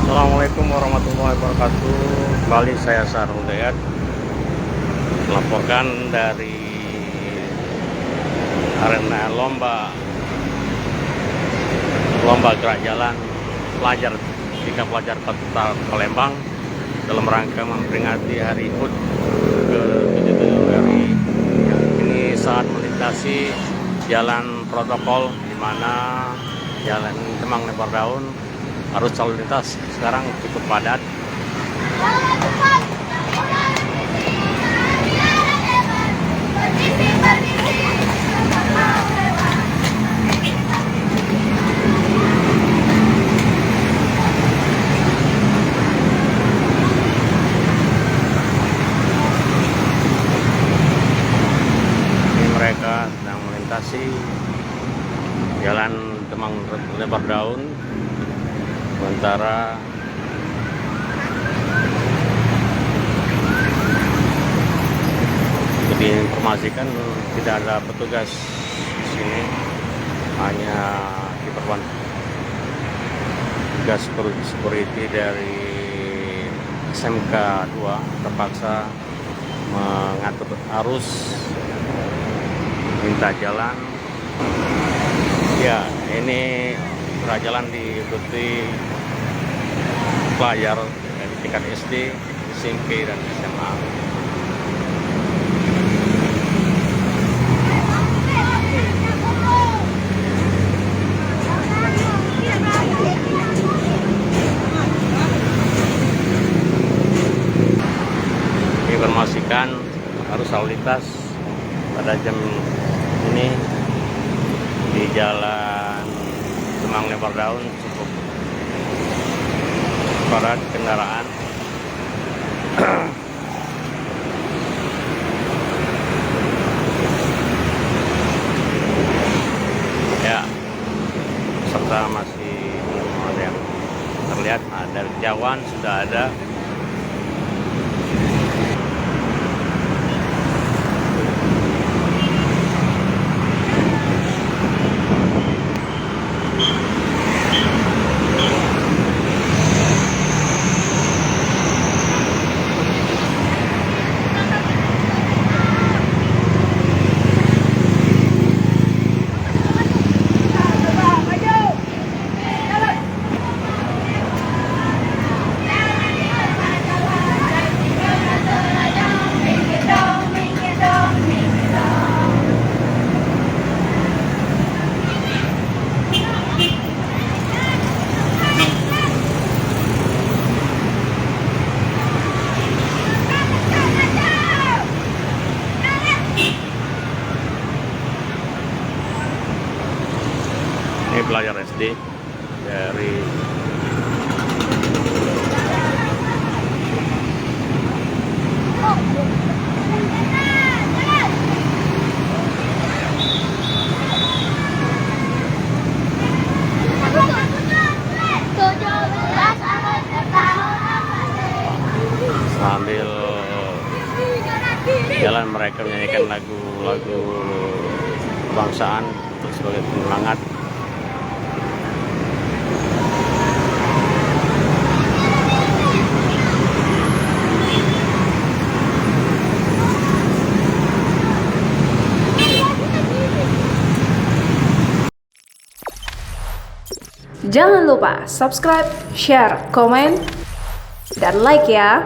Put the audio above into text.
Assalamualaikum warahmatullahi wabarakatuh. Kembali saya Sarul Dayat melaporkan dari arena lomba gerak jalan pelajar Kota Palembang dalam rangka memperingati Hari HUT ke-77 RI. Ini saat melintasi jalan protokol di mana jalan Demang Lebar Daun arus lalu lintas sekarang cukup padat. Ini mereka sedang melintasi jalan Demang Lebar Daun. Sementara diinformasikan tidak ada petugas di sini, hanya diperbantu petugas security dari SMK 2 terpaksa mengatur arus minta jalan. Ya, ini jalan diikuti pelajar dari tingkat SD, SMP, dan SMA. Informasikan arus lalu lintas pada jam ini di jalan Demang Lebar Daun cukup padat kendaraan. Ya, serta masih ada yang terlihat. Dari jauhan sudah ada. Ini pelajar SD dari sambil jalan mereka menyanyikan lagu-lagu kebangsaan untuk sebagai penyemangat. Jangan lupa subscribe, share, komen, dan like ya.